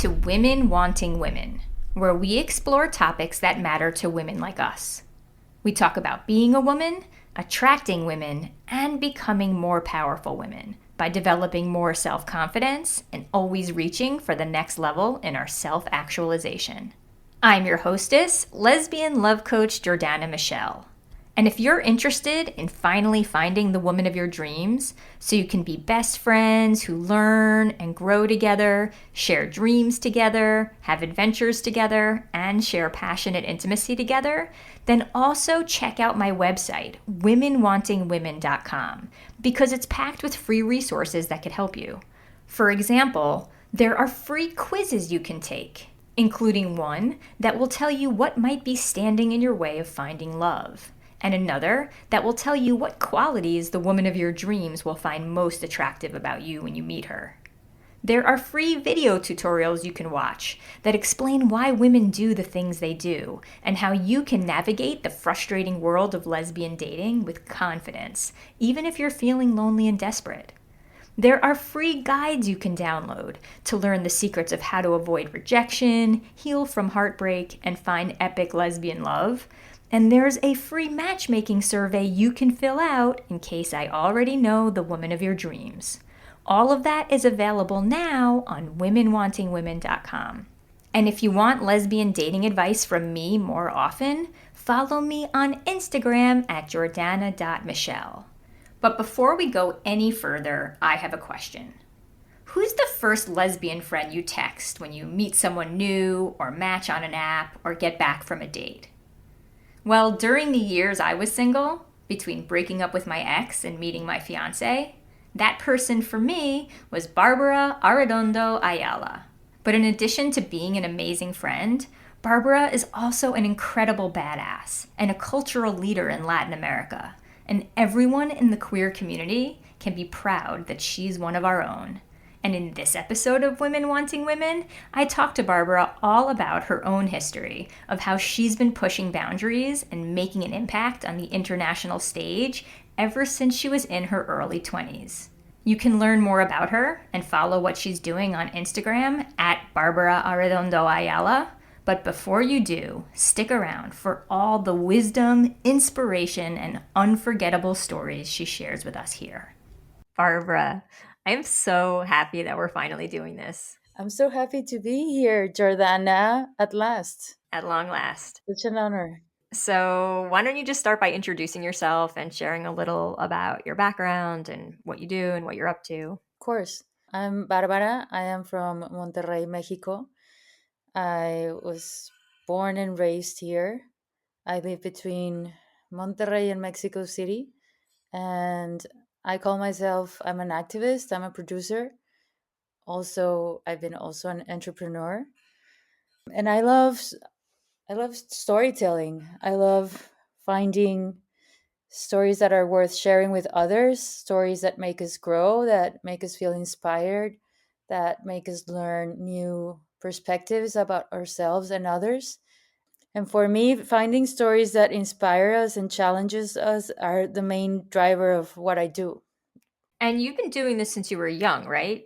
to Women Wanting Women, where we explore topics that matter to women like us. We talk about being a woman, attracting women, and becoming more powerful women by developing more self-confidence and always reaching for the next level in our self-actualization. I'm your hostess, lesbian love coach Jordana Michelle. And if you're interested in finally finding the woman of your dreams so you can be best friends who learn and grow together, share dreams together, have adventures together, and share passionate intimacy together, then also check out my website, womenwantingwomen.com, because it's packed with free resources that could help you. For example, there are free quizzes you can take, including one that will tell you what might be standing in your way of finding love, and another that will tell you what qualities the woman of your dreams will find most attractive about you when you meet her. There are free video tutorials you can watch that explain why women do the things they do and how you can navigate the frustrating world of lesbian dating with confidence, even if you're feeling lonely and desperate. There are free guides you can download to learn the secrets of how to avoid rejection, heal from heartbreak, and find epic lesbian love. And there's a free matchmaking survey you can fill out in case I already know the woman of your dreams. All of that is available now on womenwantingwomen.com. And if you want lesbian dating advice from me more often, follow me on Instagram at jordana.michelle. But before we go any further, I have a question. Who's the first lesbian friend you text when you meet someone new or match on an app or get back from a date? Well, during the years I was single, between breaking up with my ex and meeting my fiancé, that person for me was Bárbara Arredondo Ayala. But in addition to being an amazing friend, Bárbara is also an incredible badass and a cultural leader in Latin America. And everyone in the queer community can be proud that she's one of our own. And in this episode of Women Wanting Women, I talked to Bárbara all about her own history of how she's been pushing boundaries and making an impact on the international stage ever since she was in her early 20s. You can learn more about her and follow what she's doing on Instagram at Bárbara Arredondo Ayala. But before you do, stick around for all the wisdom, inspiration, and unforgettable stories she shares with us here. Bárbara, I am so happy that we're finally doing this. I'm so happy to be here, Jordana, at last. At long last. Such an honor. So why don't you just start by introducing yourself and sharing a little about your background and what you do and what you're up to. Of course. I'm Bárbara. I am from Monterrey, Mexico. I was born and raised here. I live between Monterrey and Mexico City. And I call myself, I'm an activist. I'm a producer. Also, I've been also an entrepreneur. And I love storytelling. I love finding stories that are worth sharing with others, stories that make us grow, that make us feel inspired, that make us learn new perspectives about ourselves and others. And for me, finding stories that inspire us and challenges us are the main driver of what I do. And you've been doing this since you were young, right?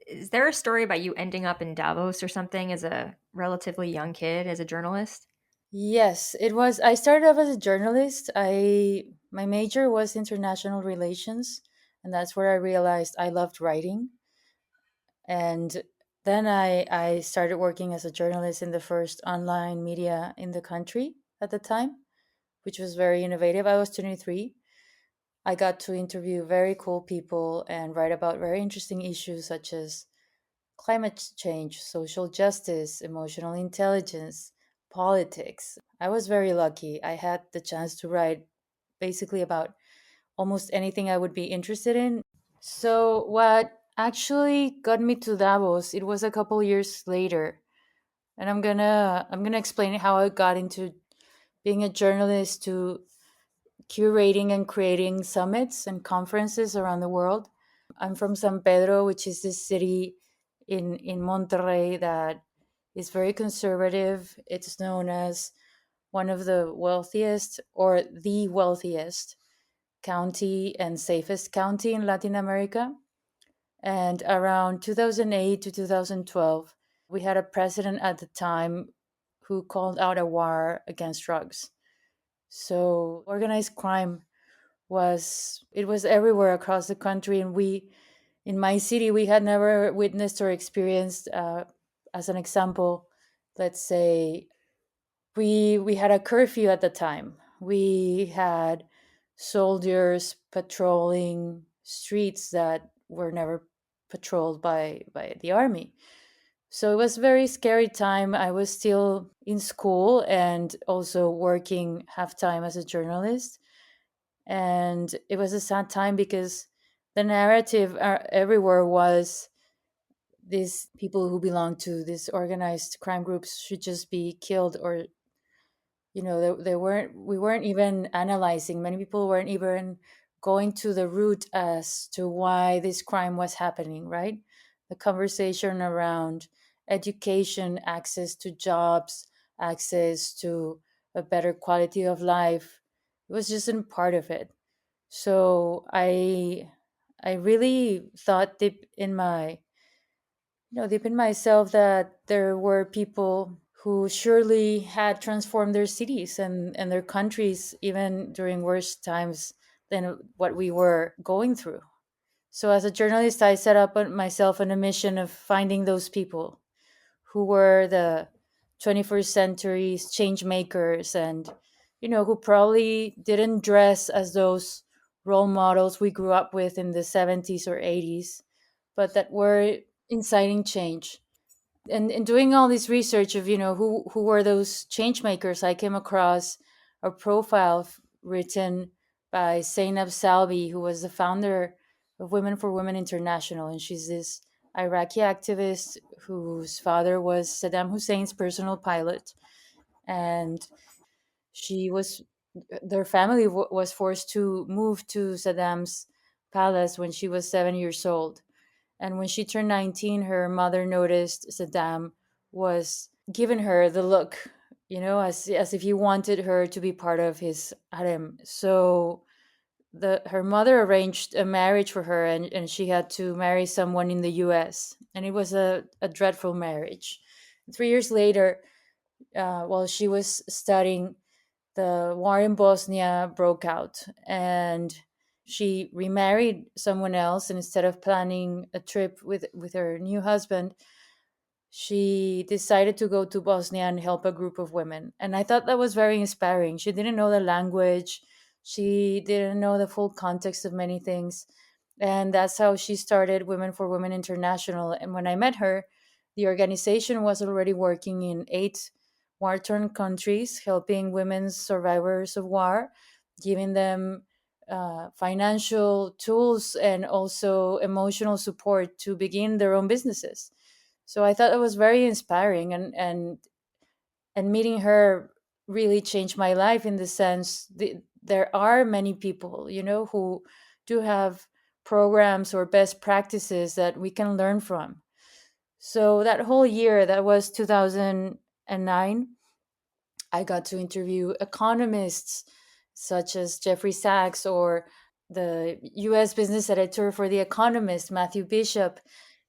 Is there a story about you ending up in Davos or something as a relatively young kid as a journalist? Yes, it was. I started off as a journalist. My major was international relations, and that's where I realized I loved writing. And then I started working as a journalist in the first online media in the country at the time, which was very innovative. I was 23. I got to interview very cool people and write about very interesting issues such as climate change, social justice, emotional intelligence, politics. I was very lucky. I had the chance to write basically about almost anything I would be interested in. So what actually got me to Davos, it was a couple years later. And I'm gonna explain how I got into being a journalist to curating and creating summits and conferences around the world. I'm from San Pedro, which is this city in Monterrey that is very conservative. It's known as one of the wealthiest or the wealthiest county and safest county in Latin America. And around 2008 to 2012, We had a president at the time who called out a war against drugs. So organized crime was everywhere across the country, and we in my city we had never witnessed or experienced, as an example, let's say we had a curfew at the time. We had soldiers patrolling streets that were never patrolled by the army. So it was a very scary time. I was still in school and also working half time as a journalist. And it was a sad time because the narrative everywhere was these people who belong to these organized crime groups should just be killed, or they weren't we weren't even analyzing. Many people weren't even going to the root as to why this crime was happening, right? The conversation around education, access to jobs, access to a better quality of life, it was just a part of it. So I really thought deep in myself that there were people who surely had transformed their cities and their countries even during worse times than what we were going through. So as a journalist, I set up myself on a mission of finding those people who were the 21st century's change makers, and who probably didn't dress as those role models we grew up with in the 70s or 80s, but that were inciting change. And in doing all this research of who were those change makers, I came across a profile written by Zainab Salbi, who was the founder of Women for Women International, and she's this Iraqi activist whose father was Saddam Hussein's personal pilot. And she was their family was forced to move to Saddam's palace when she was 7 years old. And when she turned 19, her mother noticed Saddam was giving her the look, as if he wanted her to be part of his harem. So her mother arranged a marriage for her, and she had to marry someone in the US. And it was a dreadful marriage. 3 years later, while she was studying, the war in Bosnia broke out, and she remarried someone else. And instead of planning a trip with her new husband, she decided to go to Bosnia and help a group of women. And I thought that was very inspiring. She didn't know the language, she didn't know the full context of many things. And that's how she started Women for Women International. And when I met her, the organization was already working in 8 war torn countries, helping women survivors of war, giving them financial tools and also emotional support to begin their own businesses. So I thought it was very inspiring, and meeting her really changed my life in the sense there are many people, who do have programs or best practices that we can learn from. So that whole year, that was 2009, I got to interview economists such as Jeffrey Sachs, or the US business editor for The Economist, Matthew Bishop.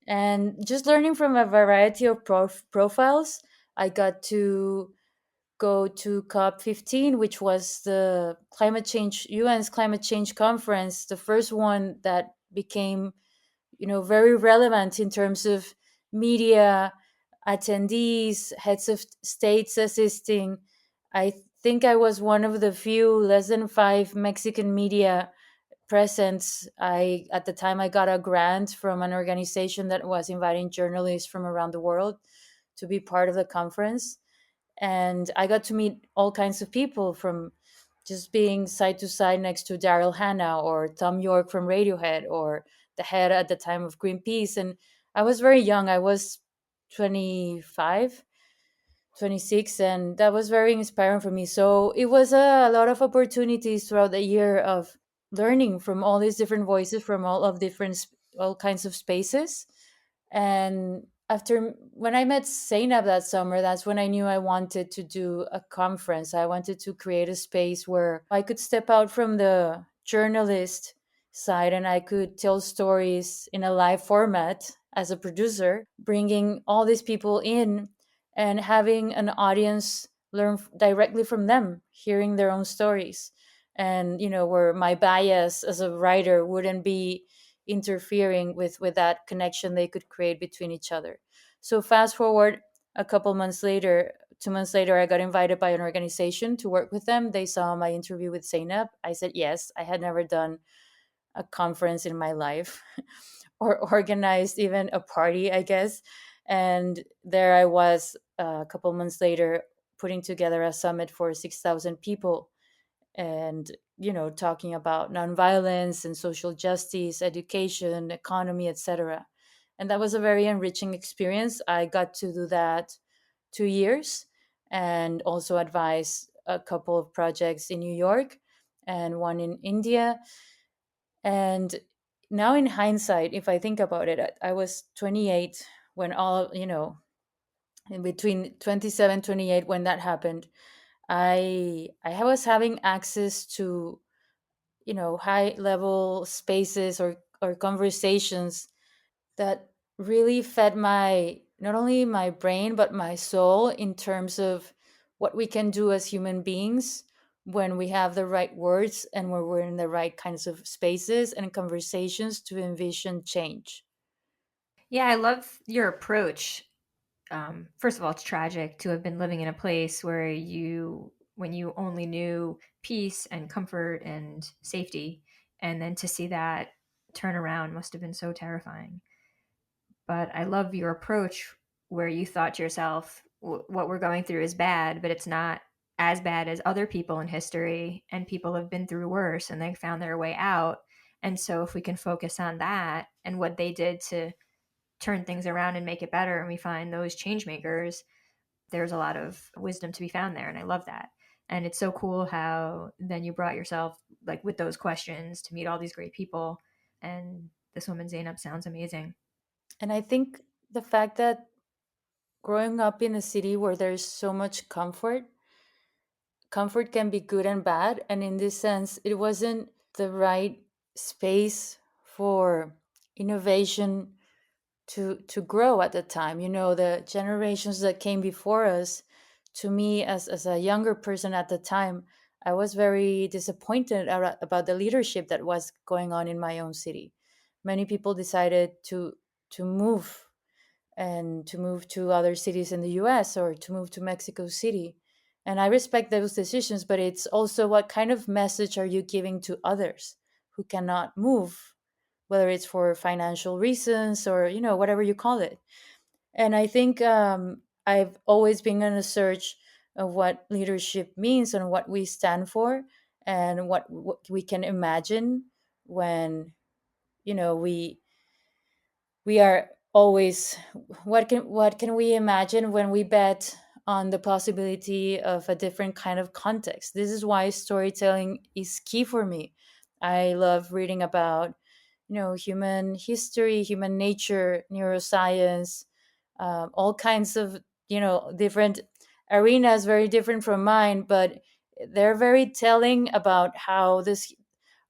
And just learning from a variety of profiles, I got to go to COP15, which was the UN's climate change conference, the first one that became very relevant in terms of media attendees, heads of states assisting. I think I was one of the few, less than 5 Mexican media presence. At the time, I got a grant from an organization that was inviting journalists from around the world to be part of the conference. And I got to meet all kinds of people, from just being side to side next to Daryl Hannah or Tom York from Radiohead, or the head at the time of Greenpeace. And I was very young. I was 25, 26, and that was very inspiring for me. So it was a lot of opportunities throughout the year of learning from all these different voices from all kinds of spaces. And after when I met Zainab that summer, that's when I knew I wanted to do a conference. I wanted to create a space where I could step out from the journalist side and I could tell stories in a live format as a producer, bringing all these people in and having an audience learn directly from them, hearing their own stories. And, where my bias as a writer wouldn't be interfering with that connection they could create between each other. So fast forward a couple months later, 2 months later, I got invited by an organization to work with them. They saw my interview with Zainab. I said yes. I had never done a conference in my life or organized even a party, I guess. And there I was, a couple months later, putting together a summit for 6,000 people, and talking about nonviolence and social justice, education, economy, etc. And that was a very enriching experience. I got to do that 2 years, and also advise a couple of projects in New York and one in India. And now, in hindsight, if I think about it, I was 28 when all, in between 27, 28, when that happened. I was having access to, high level spaces or conversations that really fed my, not only my brain but my soul, in terms of what we can do as human beings when we have the right words and when we're in the right kinds of spaces and conversations to envision change. Yeah, I love your approach. First of all, it's tragic to have been living in a place where when you only knew peace and comfort and safety, and then to see that turn around must have been so terrifying. But I love your approach where you thought to yourself, what we're going through is bad, but it's not as bad as other people in history, and people have been through worse and they found their way out. And so, if we can focus on that and what they did to turn things around and make it better, and we find those change makers, there's a lot of wisdom to be found there. And I love that. And it's so cool how then you brought yourself, like, with those questions to meet all these great people. And this woman, Zainab, sounds amazing. And I think the fact that growing up in a city where there's so much comfort can be good and bad. And in this sense, it wasn't the right space for innovation to grow at the time. The generations that came before us, to me, as a younger person at the time, I was very disappointed about the leadership that was going on in my own city. Many people decided to move, and to move to other cities in the US or to move to Mexico City. And I respect those decisions, but it's also, what kind of message are you giving to others who cannot move, whether it's for financial reasons or, whatever you call it. And I think, I've always been in a search of what leadership means and what we stand for, and what we can imagine when, we are always, what can we imagine when we bet on the possibility of a different kind of context. This is why storytelling is key for me. I love reading about, human history, human nature, neuroscience, all kinds of, different arenas, very different from mine, but they're very telling about how this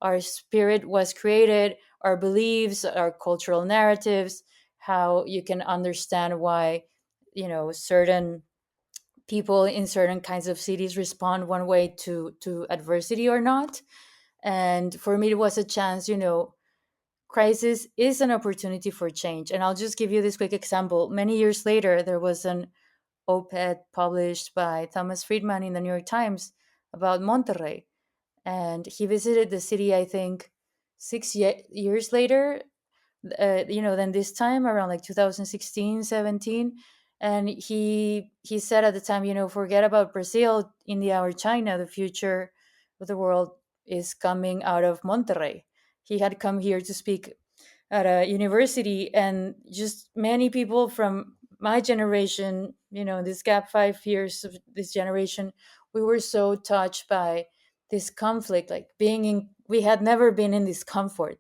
our spirit was created, our beliefs, our cultural narratives, how you can understand why, certain people in certain kinds of cities respond one way to adversity or not. And for me, it was a chance. Crisis is an opportunity for change. And I'll just give you this quick example. Many years later, there was an op-ed published by Thomas Friedman in the New York Times about Monterrey, and he visited the city, I think, 6 years later, than this time, around like 2016, 17. And he said at the time, forget about Brazil, India, or China. The future of the world is coming out of Monterrey. He had come here to speak at a university, and just many people from my generation, this gap 5 years of this generation, we were so touched by this conflict, like we had never been in this comfort,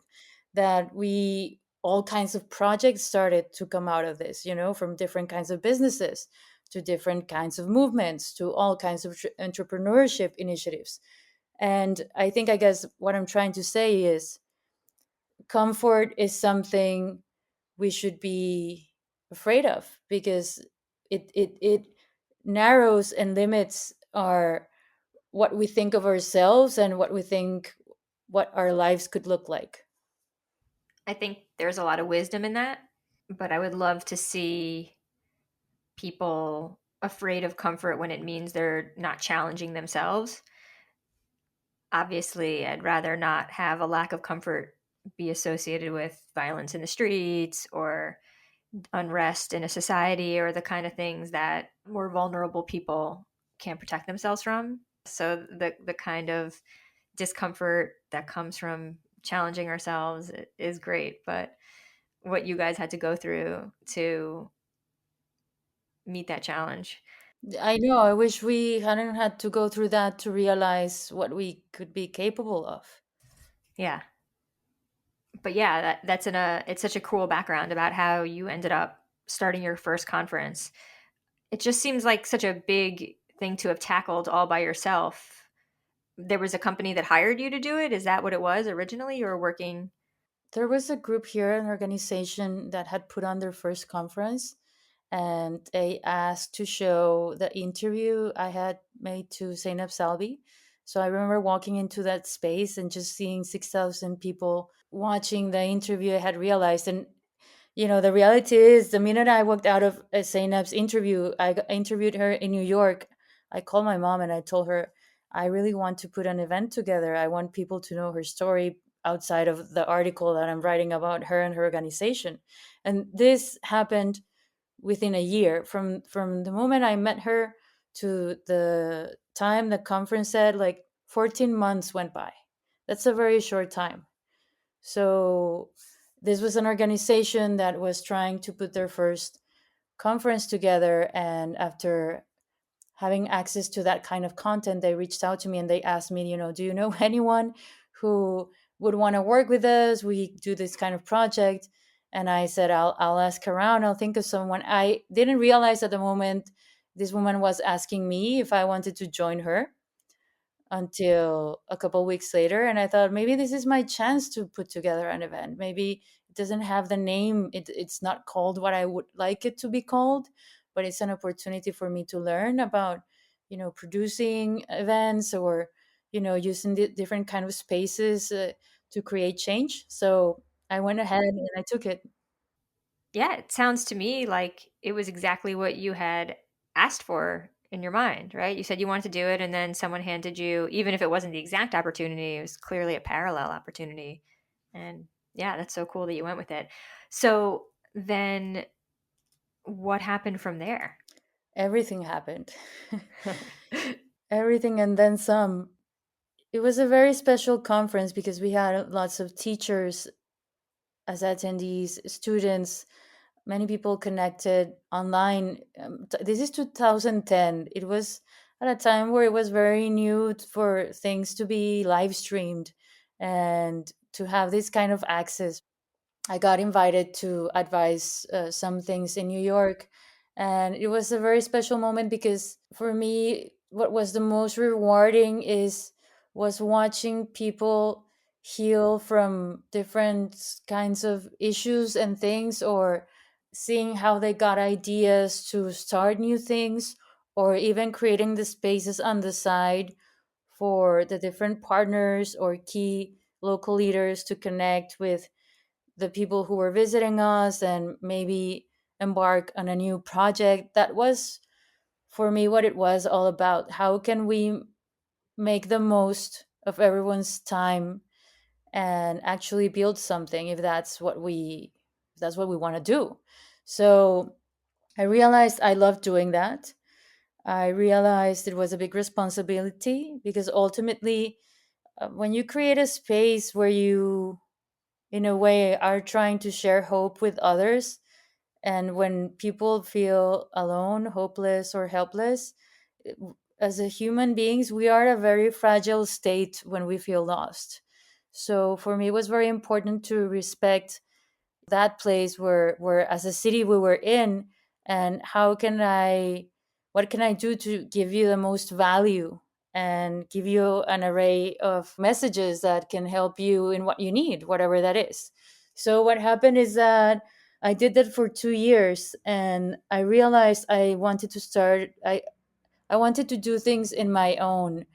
that we all kinds of projects started to come out of this, from different kinds of businesses to different kinds of movements to all kinds of entrepreneurship initiatives. And I guess what I'm trying to say is, comfort is something we should be afraid of, because it narrows and limits our what we think of ourselves and what we think what our lives could look like. I think there's a lot of wisdom in that, but I would love to see people afraid of comfort when it means they're not challenging themselves. Obviously, I'd rather not have a lack of comfort be associated with violence in the streets or unrest in a society or the kind of things that more vulnerable people can't protect themselves from. So the kind of discomfort that comes from challenging ourselves is great, but what you guys had to go through to meet that challenge. I know, I wish we hadn't had to go through that to realize what we could be capable of. Yeah. But yeah, that's in a it's such a cool background about how you ended up starting your first conference. It just seems like such a big thing to have tackled all by yourself. There was a company that hired you to do it. Is that what it was originally? You were working. There was a group here, an organization that had put on their first conference, and they asked to show the interview I had made to Zainab Salvi. So I remember walking into that space and just seeing 6,000 people watching the interview. I had realized, and the reality is, the minute I walked out of Zainab's interview, interviewed her in New York. I called my mom and I told her, I really want to put an event together. I want people to know her story outside of the article that I'm writing about her and her organization. And this happened within a year, from the moment I met her to the time the conference said. Like 14 months went by. That's a very short time. So this was an organization that was trying to put their first conference together, and after having access to that kind of content, they reached out to me and they asked me, do you know anyone who would want to work with us? We do this kind of project. And I said, I'll ask around. I'll think of someone. I didn't realize at the moment this woman was asking me if I wanted to join her until a couple weeks later. And I thought, maybe this is my chance to put together an event. Maybe it doesn't have the name, it's not called what I would like it to be called, but it's an opportunity for me to learn about producing events, or using the different kind of spaces to create change. So I went ahead and I took it. Yeah, it sounds to me like it was exactly what you had asked for in your mind, right? You said you wanted to do it, and then someone handed you, even if it wasn't the exact opportunity, it was clearly a parallel opportunity. And yeah, that's so cool that you went with it. So then what happened from there? Everything happened. Everything and then some. It was a very special conference because we had lots of teachers as attendees, students, many people connected online. This is 2010. It was at a time where it was very new for things to be live streamed and to have this kind of access. I got invited to advise some things in New York. And it was a very special moment because for me, what was the most rewarding was watching people heal from different kinds of issues and things, or seeing how they got ideas to start new things, or even creating the spaces on the side for the different partners or key local leaders to connect with the people who were visiting us and maybe embark on a new project. That was for me what it was all about. How can we make the most of everyone's time and actually build something, if that's what we want to do? So I realized I loved doing that. I realized it was a big responsibility because ultimately, when you create a space where you in a way are trying to share hope with others, and when people feel alone, hopeless, or helpless, as a human beings, we are a very fragile state when we feel lost. So for me, it was very important to respect that place where as a city we were in, and what can I do to give you the most value and give you an array of messages that can help you in what you need, whatever that is. So what happened is that I did that for 2 years, and I realized I wanted to do things in my own.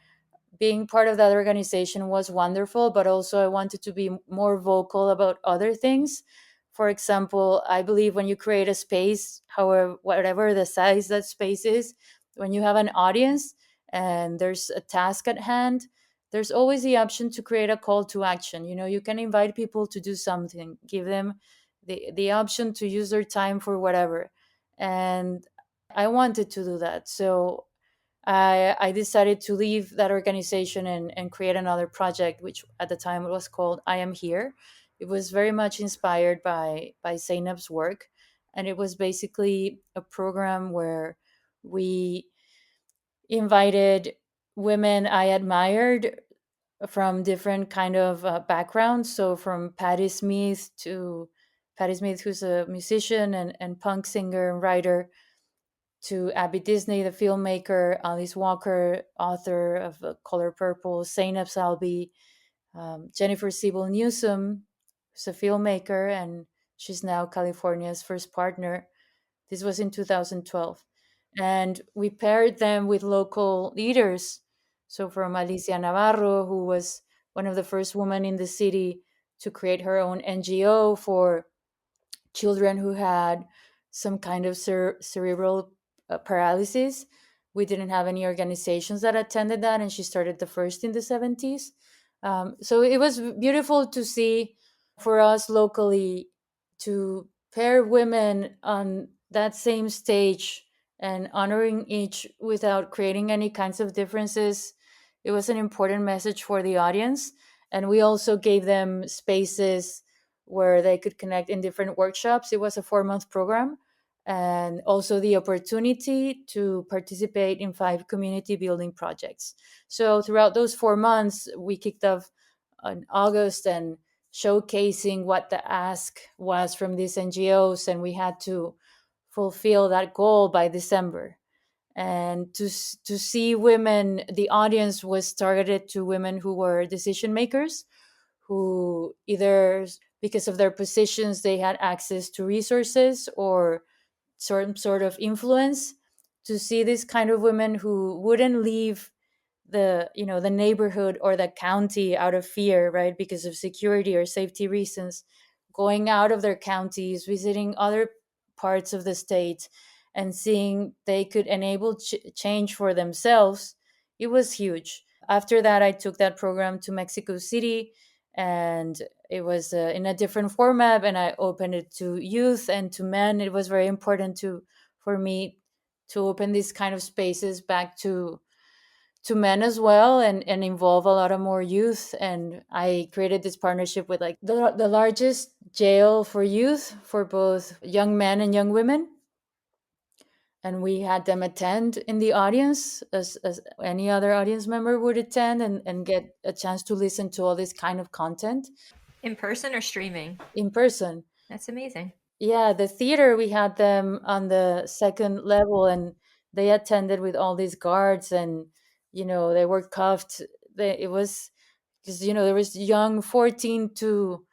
Being part of that organization was wonderful, but also I wanted to be more vocal about other things. For example, I believe when you create a space, however, whatever the size that space is, when you have an audience and there's a task at hand, there's always the option to create a call to action. You know, you can invite people to do something, give them the option to use their time for whatever. And I wanted to do that. So I decided to leave that organization and create another project, which at the time was called I Am Here. It was very much inspired by Zainab's work. And it was basically a program where we invited women I admired from different kind of backgrounds. So from Patti Smith, who's a musician and punk singer and writer, to Abby Disney, the filmmaker, Alice Walker, author of Color Purple, Zainab Salbi, Jennifer Siebel Newsom, who's a filmmaker, and she's now California's first partner. This was in 2012. And we paired them with local leaders. So from Alicia Navarro, who was one of the first women in the city to create her own NGO for children who had some kind of cerebral paralysis. We didn't have any organizations that attended that, and she started the first in the 70s. So it was beautiful to see for us locally to pair women on that same stage and honoring each without creating any kinds of differences. It was an important message for the audience. And we also gave them spaces where they could connect in different workshops. It was a 4 month program, and also the opportunity to participate in 5 community building projects. So throughout those 4 months, we kicked off in August and showcasing what the ask was from these NGOs, and we had to fulfill that goal by December. And to see women, the audience was targeted to women who were decision makers, who either because of their positions they had access to resources or some sort of influence. To see this kind of women who wouldn't leave the neighborhood or the county out of fear, right, because of security or safety reasons, going out of their counties, visiting other parts of the state, and seeing they could enable change for themselves. It was huge. After that, I took that program to Mexico City, and it was in a different format, and I opened it to youth and to men. It was very important to for me to open these kind of spaces back to men as well, and involve a lot of more youth. And I created this partnership with like the largest jail for youth for both young men and young women. And we had them attend in the audience as any other audience member would attend, and get a chance to listen to all this kind of content In person or streaming? in person. That's amazing. Yeah, the theater, we had them on the second level, and they attended with all these guards, and they were cuffed. It was because there was young 14 to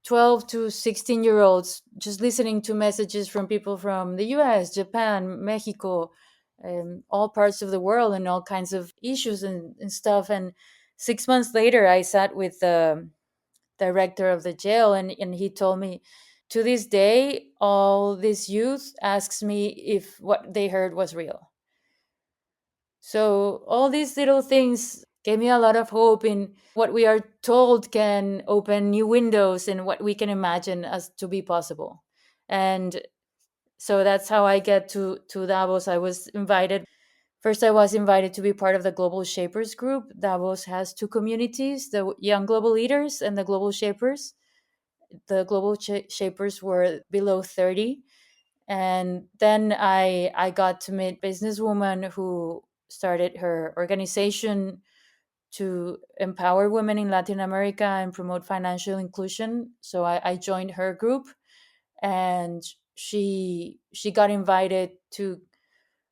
12 to 16-year-olds just listening to messages from people from the US, Japan, Mexico, all parts of the world, and all kinds of issues and stuff. And 6 months later, I sat with the director of the jail, and he told me, to this day, all this youth asks me if what they heard was real. So all these little things gave me a lot of hope in what we are told can open new windows and what we can imagine as to be possible. And so that's how I get to Davos. I was invited. First, I was invited to be part of the Global Shapers group. Davos has 2 communities: the young global leaders and the global shapers. The global shapers were below 30. And then I got to meet a businesswoman who started her organization to empower women in Latin America and promote financial inclusion. So I joined her group, and she got invited to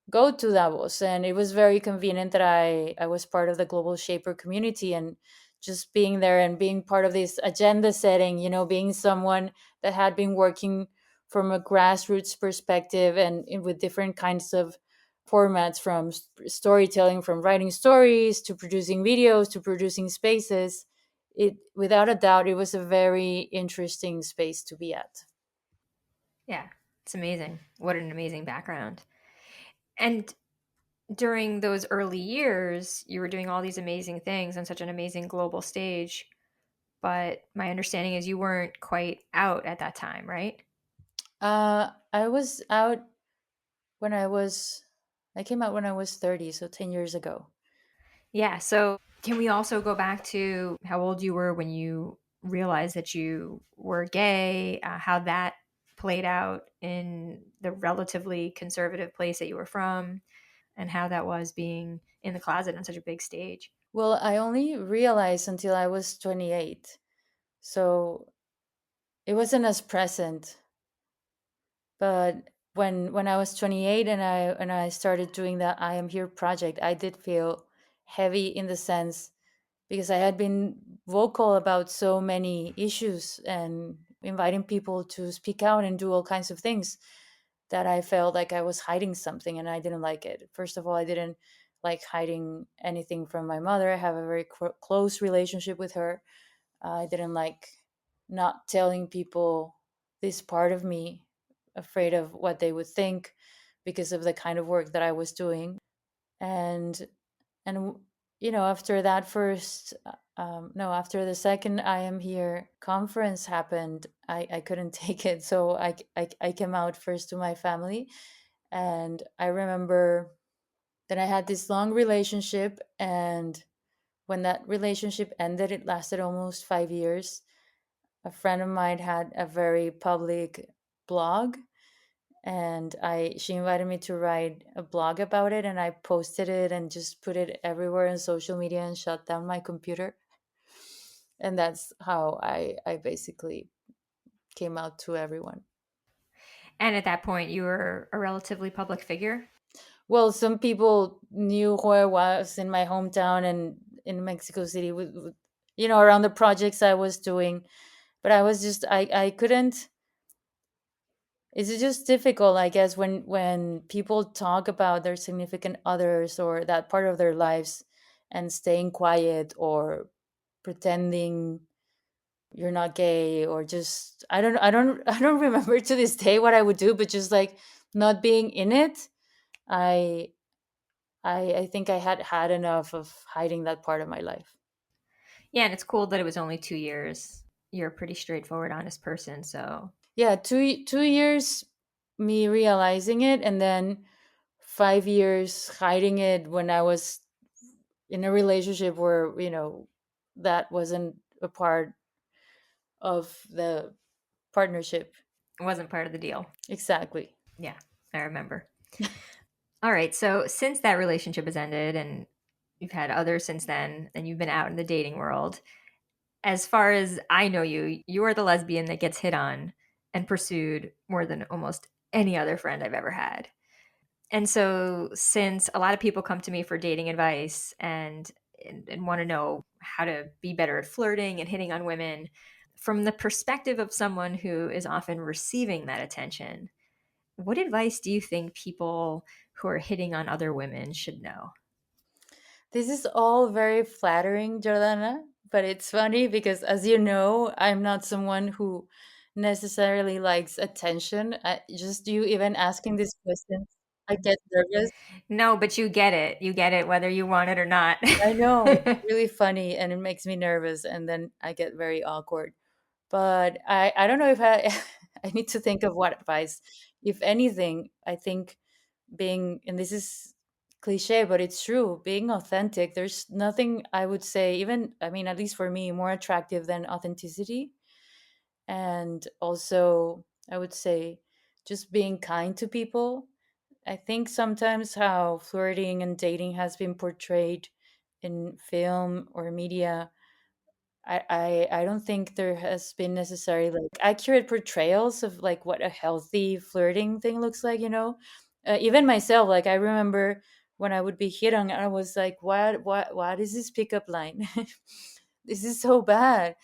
go to Davos, and it was very convenient that I was part of the Global Shaper community. And just being there and being part of this agenda setting, being someone that had been working from a grassroots perspective and with different kinds of formats, from storytelling, from writing stories to producing videos to producing spaces. It, without a doubt, it was a very interesting space to be at. Yeah, it's amazing. What an amazing background. And during those early years, you were doing all these amazing things on such an amazing global stage. But my understanding is you weren't quite out at that time, right? I was out when I came out when I was 30, so 10 years ago. Yeah. So, can we also go back to how old you were when you realized that you were gay, how that played out in the relatively conservative place that you were from, and how that was being in the closet on such a big stage? Well, I only realized until I was 28. So it wasn't as present. But when I was 28 and I started doing that I Am Here project, I did feel heavy in the sense because I had been vocal about so many issues and inviting people to speak out and do all kinds of things, that I felt like I was hiding something and I didn't like it. First of all, I didn't like hiding anything from my mother. I have a very close relationship with her. I didn't like not telling people this part of me, afraid of what they would think because of the kind of work that I was doing. And and after that first no, after the second I Am Here conference happened, I couldn't take it. So I came out first to my family. And I remember that I had this long relationship, and when that relationship ended, it lasted almost 5 years. A friend of mine had a very public blog, and I she invited me to write a blog about it, and I posted it and just put it everywhere on social media and shut down my computer. And that's how I basically came out to everyone. And at that point, you were a relatively public figure. Well, some people knew who I was in my hometown and in Mexico City, around the projects I was doing. But I was just I couldn't. It's just difficult, I guess, when people talk about their significant others or that part of their lives, and staying quiet or pretending you're not gay, or just I don't remember to this day what I would do, but just like not being in it. I I think I had had enough of hiding that part of my life. Yeah, and it's cool that it was only 2 years. You're a pretty straightforward, honest person. So, Yeah, 2 years me realizing it, and then 5 years hiding it when I was in a relationship where that wasn't a part of the partnership. it wasn't part of the deal. Exactly. Yeah, I remember. All right. So, since that relationship has ended and you've had others since then, and you've been out in the dating world, as far as I know you, you are the lesbian that gets hit on and pursued more than almost any other friend I've ever had. And so, since a lot of people come to me for dating advice and want to know how to be better at flirting and hitting on women, from the perspective of someone who is often receiving that attention, what advice do you think people who are hitting on other women should know? This is all very flattering, Jordana, but it's funny because, as you know, I'm not someone who necessarily likes attention. Just you even asking these questions, I get nervous. No, but you get it. You get it whether you want it or not. I know, it's really funny and it makes me nervous, and then I get very awkward. But I don't know if I I need to think of what advice. If anything, I think being, and this is cliche, but it's true, being authentic. There's nothing, I would say, even, I mean, at least for me, more attractive than authenticity. And also, I would say, just being kind to people. I think sometimes how flirting and dating has been portrayed in film or media, I don't think there has been necessarily like accurate portrayals of like what a healthy flirting thing looks like. Even myself, like I remember when I would be hit on, I was like, what is this pickup line? This is so bad.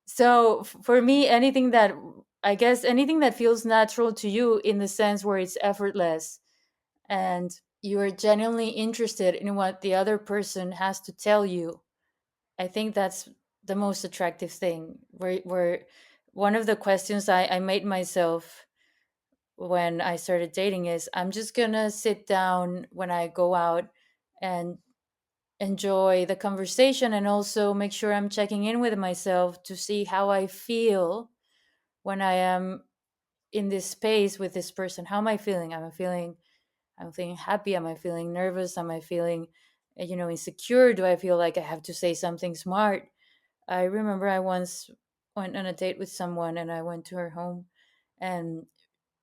So for me, anything that, I guess, anything that feels natural to you in the sense where it's effortless and you are genuinely interested in what the other person has to tell you, I think that's the most attractive thing. Where one of the questions I made myself when I started dating is, I'm just gonna sit down when I go out and enjoy the conversation, and also make sure I'm checking in with myself to see how I feel when I am in this space with this person. How am I feeling? I'm feeling happy? Am I feeling nervous? Am I feeling, insecure? Do I feel like I have to say something smart? I remember I once went on a date with someone, and I went to her home, and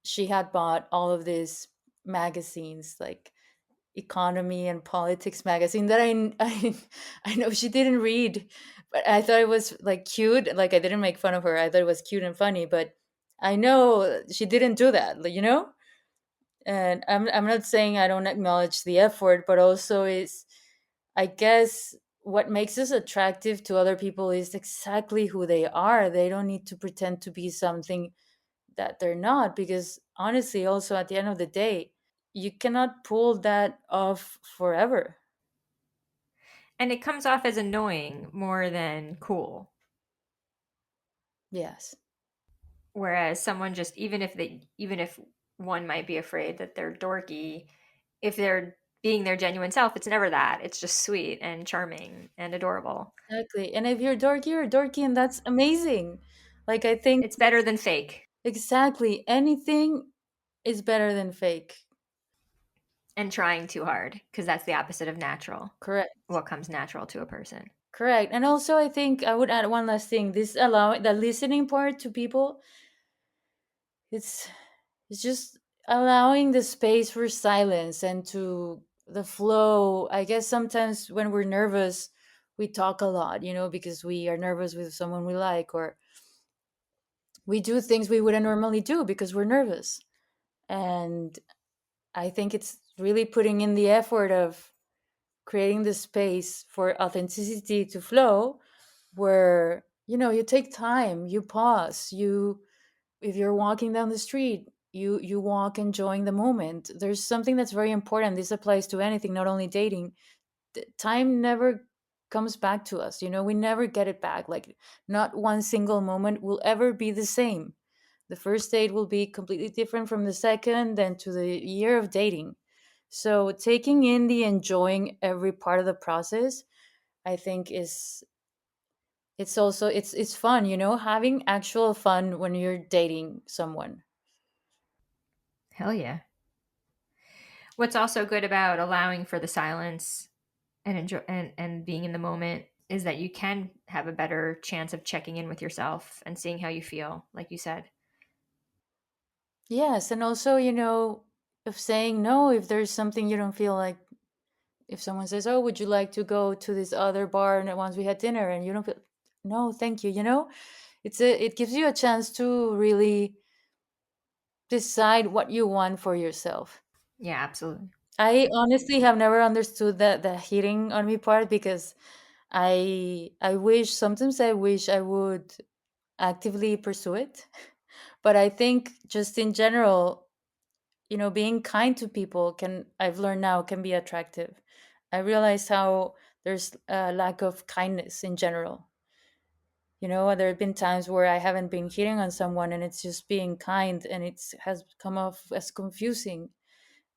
she had bought all of these magazines, like economy and politics magazine that I know she didn't read, but I thought it was like cute. Like, I didn't make fun of her. I thought it was cute and funny, but I know she didn't do that, And I'm not saying I don't acknowledge the effort, but also is, I guess, what makes us attractive to other people is exactly who they are. They don't need to pretend to be something that they're not, because honestly, also at the end of the day, you cannot pull that off forever. And it comes off as annoying more than cool. Yes, Whereas someone just, even if one might be afraid that they're dorky, if they're being their genuine self, it's never that. It's just sweet and charming and adorable. exactly. And if you're dorky, and that's amazing. Like, I think It's better than fake exactly anything is better than fake. and trying too hard, because that's the opposite of natural. Correct. What comes natural to a person. Correct. And also, I think I would add one last thing. This allowing the listening part to people, it's it's just allowing the space for silence and to the flow. I guess sometimes when we're nervous, we talk a lot, because we are nervous with someone we like, or we do things we wouldn't normally do because we're nervous. And I think it's really putting in the effort of creating the space for authenticity to flow, where you take time, you pause, you if you're walking down the street, you walk enjoying the moment. There's something that's very important. This applies to anything, not only dating. Time never comes back to us. We never get it back. Like, not one single moment will ever be the same. The first date will be completely different from the second, then to the year of dating. So taking in the enjoying every part of the process, I think, is it's also it's fun, having actual fun when you're dating someone. Hell yeah. What's also good about allowing for the silence and and being in the moment is that you can have a better chance of checking in with yourself and seeing how you feel, like you said. Yes, and also, of saying no if there's something you don't feel like. If someone says, "Oh, would you like to go to this other bar and once we had dinner?" and you don't feel, no, thank you. It gives you a chance to really decide what you want for yourself. Yeah, absolutely. I honestly have never understood the hitting on me part, because I wish, sometimes I wish I would actively pursue it. But I think just in general, being kind to people, I've learned now, can be attractive. I realize how there's a lack of kindness in general. There have been times where I haven't been hitting on someone, and it's just being kind, and it has come off as confusing.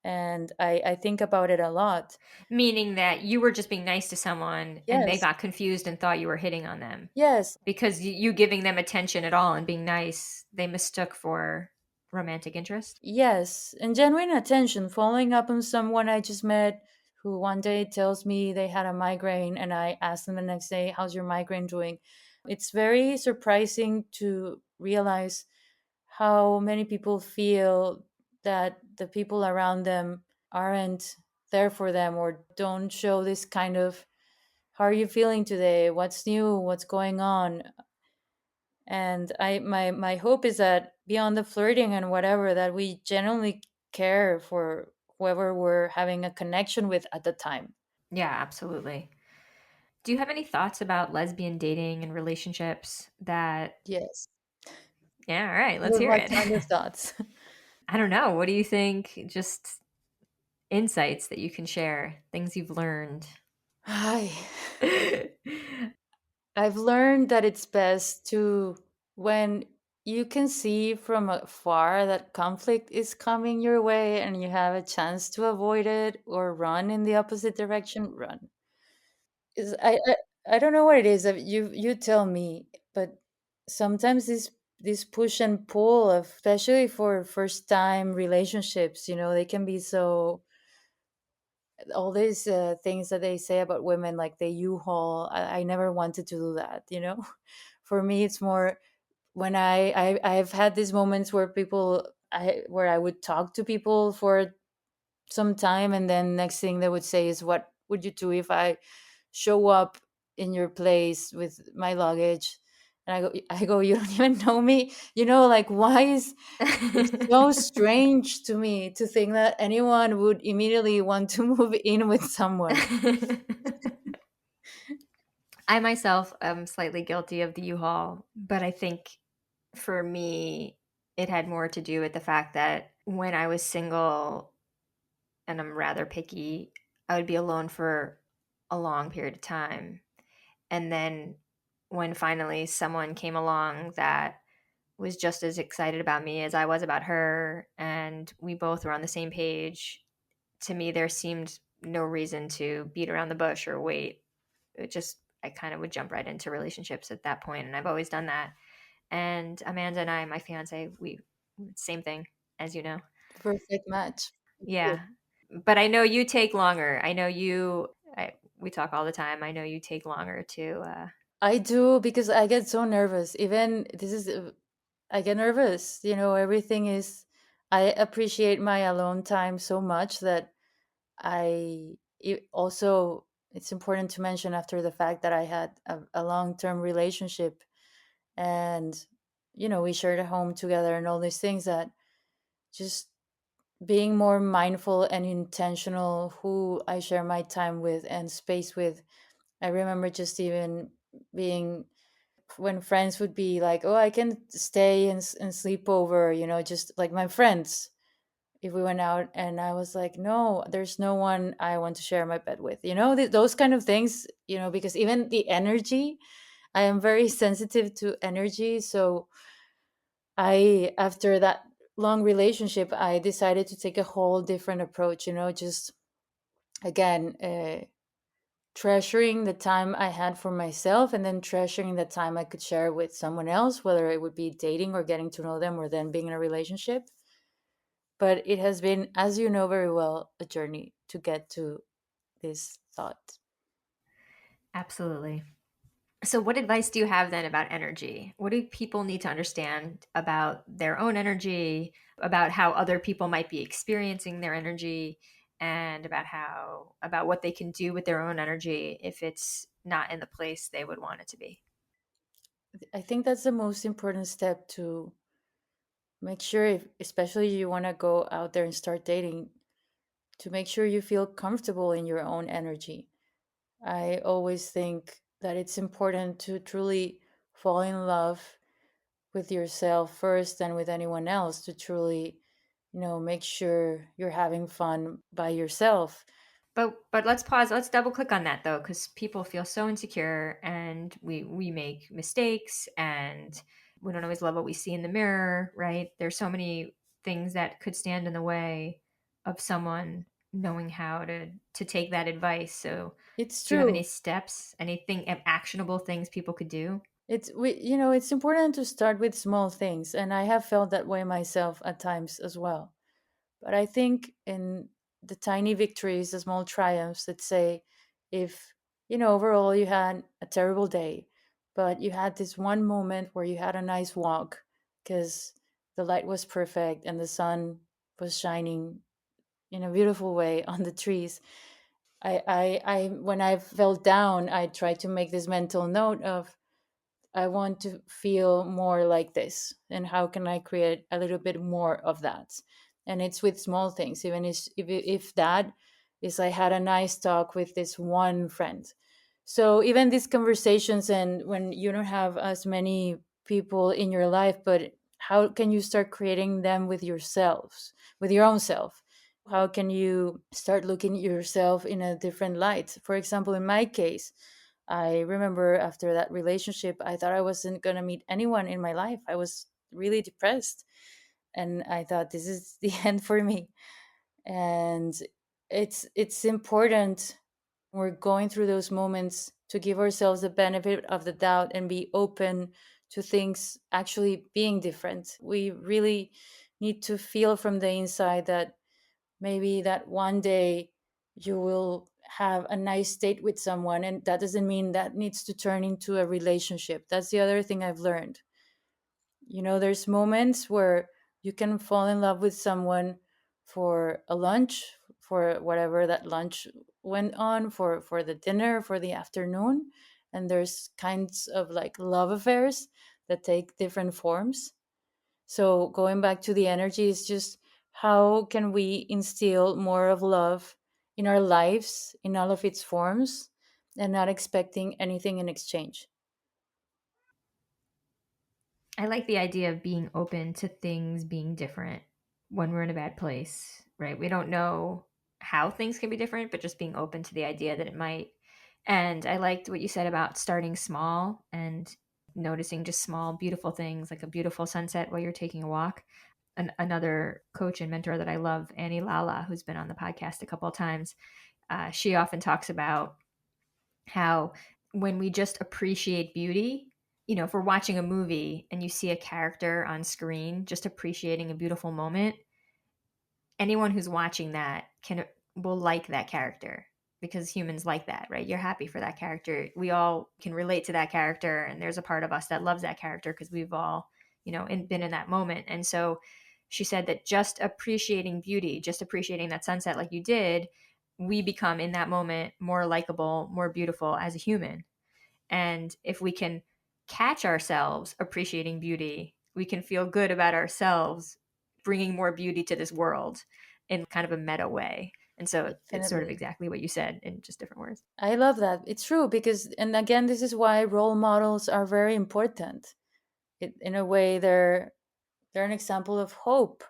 And I think about it a lot. Meaning that you were just being nice to someone and they Yes, got confused and thought you were hitting on them. yes, Because you giving them attention at all and being nice, they mistook for romantic interest. yes. And genuine attention, following up on someone I just met, who one day tells me they had a migraine, and I ask them the next day, "How's your migraine doing?" It's very surprising to realize how many people feel that the people around them aren't there for them, or don't show this kind of, "How are you feeling today? What's new? What's going on?" And my hope is that beyond the flirting and whatever, that we genuinely care for whoever we're having a connection with at the time. Yeah, absolutely. Do you have any thoughts about lesbian dating and relationships that Yes. yeah, all right, let's What hear what it. kind of thoughts? I don't know. What do you think? Just insights that you can share, things you've learned. Hi. I've learned that it's best to, when you can see from afar that conflict is coming your way and you have a chance to avoid it or run in the opposite direction, run. Is I don't know what it is. You tell me, but sometimes this push and pull of, especially for first time relationships, they can be so, all these things that they say about women, like the U-Haul. I never wanted to do that. For me, it's more when I've had these moments where where I would talk to people for some time, and then next thing they would say is, what would you do if I show up in your place with my luggage? And I go, you don't even know me. Like, why is it's so strange to me to think that anyone would immediately want to move in with someone. I myself am slightly guilty of the U-Haul, but I think for me, it had more to do with the fact that when I was single and I'm rather picky, I would be alone for a long period of time. And then when finally someone came along that was just as excited about me as I was about her, and we both were on the same page, to me, there seemed no reason to beat around the bush or wait. It just, I kind of would jump right into relationships at that point, and I've always done that. And Amanda and I, my fiance, we same thing, as you know. Perfect match. Yeah, but I know you take longer. I know you. We talk all the time. I know you take longer to. I do, because I get so nervous. Even this is, I get nervous. Everything is, I appreciate my alone time so much that also, it's important to mention, after the fact that I had a long-term relationship, and we shared a home together and all these things, that just being more mindful and intentional who I share my time with and space with. I remember just even being, when friends would be like, "Oh, I can stay and sleep over," just like my friends, if we went out, and I was like, "No, there's no one I want to share my bed with." Those kind of things, because even the energy, I am very sensitive to energy. So after that long relationship, I decided to take a whole different approach, just again, treasuring the time I had for myself, and then treasuring the time I could share with someone else, whether it would be dating or getting to know them or then being in a relationship. But it has been, as you know very well, a journey to get to this thought. Absolutely. So, what advice do you have then about energy? What do people need to understand about their own energy, about how other people might be experiencing their energy, and about what they can do with their own energy if it's not in the place they would want it to be? I think that's the most important step, to make sure, if especially you want to go out there and start dating, to make sure you feel comfortable in your own energy. I always think that it's important to truly fall in love with yourself first and with anyone else, to truly, make sure you're having fun by yourself. But let's pause. Let's double click on that though, because people feel so insecure, and we make mistakes, and we don't always love what we see in the mirror, right? There's so many things that could stand in the way of someone knowing how to take that advice. So, It's do you have any true. steps, anything actionable things people could do? It's important to start with small things, and I have felt that way myself at times as well. But I think in the tiny victories, the small triumphs that say, if, overall you had a terrible day, but you had this one moment where you had a nice walk because the light was perfect and the sun was shining in a beautiful way on the trees. When I felt down, I tried to make this mental note of, I want to feel more like this. And how can I create a little bit more of that? And it's with small things, even if that is, I had a nice talk with this one friend. So even these conversations, and when you don't have as many people in your life, but how can you start creating them with yourselves, with your own self? How can you start looking at yourself in a different light? For example, in my case, I remember after that relationship, I thought I wasn't going to meet anyone in my life. I was really depressed, and I thought this is the end for me. And it's important, we're going through those moments, to give ourselves the benefit of the doubt and be open to things actually being different. We really need to feel from the inside that maybe that one day you will have a nice date with someone, and that doesn't mean that needs to turn into a relationship. That's the other thing I've learned. There's moments where you can fall in love with someone for a lunch, for whatever that lunch went on, for the dinner, for the afternoon. And there's kinds of like love affairs that take different forms. So going back to the energy is just, how can we instill more of love in our lives in all of its forms, and not expecting anything in exchange. I like the idea of being open to things being different when we're in a bad place, right? We don't know how things can be different, but just being open to the idea that it might. And I liked what you said about starting small and noticing just small, beautiful things like a beautiful sunset while you're taking a walk. Another coach and mentor that I love, Annie Lala, who's been on the podcast a couple of times, she often talks about how when we just appreciate beauty, if we're watching a movie and you see a character on screen just appreciating a beautiful moment, anyone who's watching that can will like that character because humans like that, right? You're happy for that character. We all can relate to that character, and there's a part of us that loves that character because we've all, been in that moment. And so she said that just appreciating beauty, just appreciating that sunset like you did, we become in that moment more likable, more beautiful as a human. And if we can catch ourselves appreciating beauty, we can feel good about ourselves bringing more beauty to this world in kind of a meta way. And so it's sort of Definitely. exactly what you said in just different words. I love that. It's true because, and again, this is why role models are very important. In a way, they're an example of hope.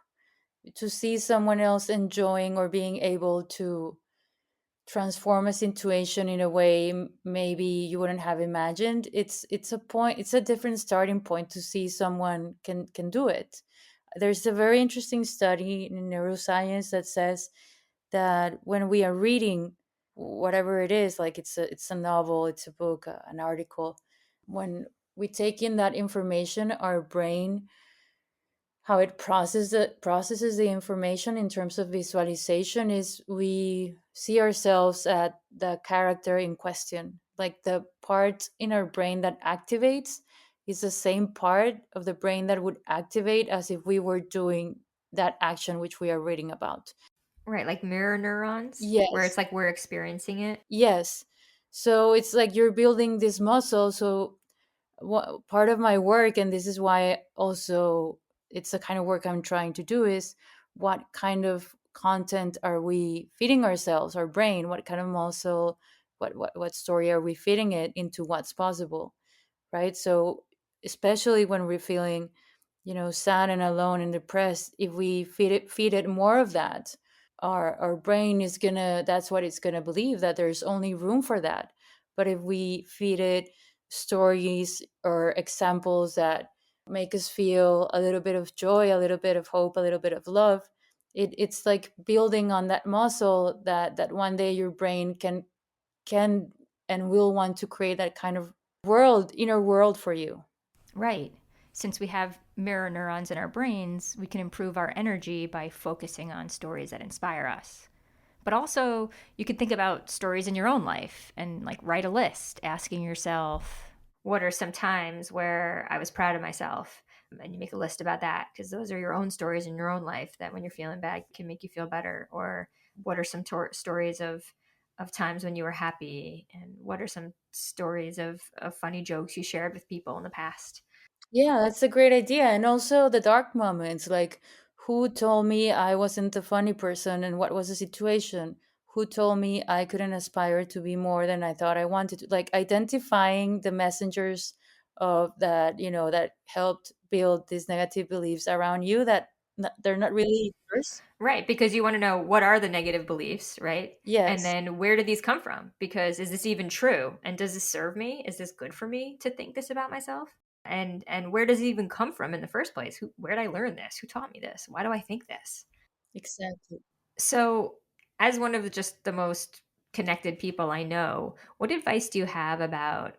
To see someone else enjoying or being able to transform a situation in a way maybe you wouldn't have imagined. It's a point. It's a different starting point to see someone can do it. There's a very interesting study in neuroscience that says that when we are reading whatever it is, like it's a novel, it's a book, an article, when we take in that information, our brain, how it processes the information in terms of visualization is, we see ourselves at the character in question. Like the part in our brain that activates is the same part of the brain that would activate as if we were doing that action which we are reading about. Right, like mirror neurons, where Yes. it's like we're experiencing it. Yes. So it's like you're building this muscle. So what part of my work, and this is why also it's the kind of work I'm trying to do, is what kind of content are we feeding ourselves, our brain, what kind of muscle, what story are we feeding it into, what's possible, right? So especially when we're feeling, sad and alone and depressed, if we feed it more of that, our brain is gonna, that's what it's gonna believe, that there's only room for that. But if we feed it stories or examples that make us feel a little bit of joy, a little bit of hope, a little bit of love, it's like building on that muscle that one day your brain can and will want to create that kind of world, inner world for you. Right. Since we have mirror neurons in our brains, we can improve our energy by focusing on stories that inspire us. But also, you could think about stories in your own life and like write a list asking yourself, what are some times where I was proud of myself? And you make a list about that because those are your own stories in your own life that when you're feeling bad can make you feel better. Or what are some stories of times when you were happy? And what are some stories of funny jokes you shared with people in the past? Yeah, that's a great idea. And also the dark moments, like who told me I wasn't a funny person and what was the situation? who told me I couldn't aspire to be more than I thought I wanted to. Like identifying the messengers of that, that helped build these negative beliefs around you that they're not really yours. Right, because you want to know what are the negative beliefs, right? And Yes, then where do these come from? Because is this even true? And does this serve me? Is this good for me to think this about myself? And where does it even come from in the first place? Where did I learn this? Who taught me this? Why do I think this? exactly. So, as one of just the most connected people I know, what advice do you have about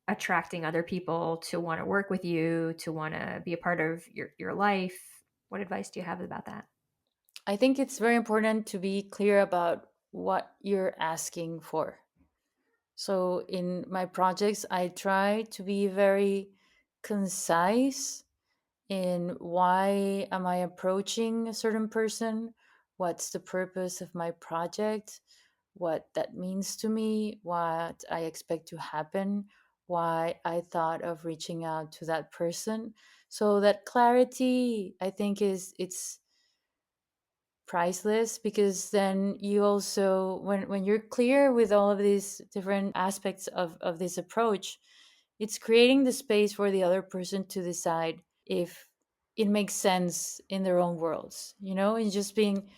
attracting other people to want to work with you, to want to be a part of your life? What advice do you have about that? I think it's very important to be clear about what you're asking for. So in my projects, I try to be very concise in why am I approaching a certain person, what's the purpose of my project, what that means to me, what I expect to happen, why I thought of reaching out to that person. So that clarity, I think, is it's priceless, because then you also, when you're clear with all of these different aspects of this approach, it's creating the space for the other person to decide if it makes sense in their own worlds, and just being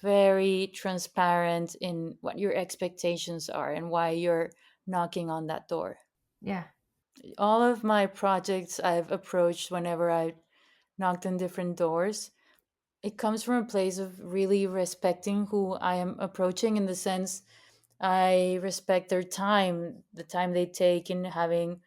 very transparent in what your expectations are and why you're knocking on that door. Yeah. All of my projects I've approached, whenever I knocked on different doors, it comes from a place of really respecting who I am approaching, in the sense I respect their time, the time they take in having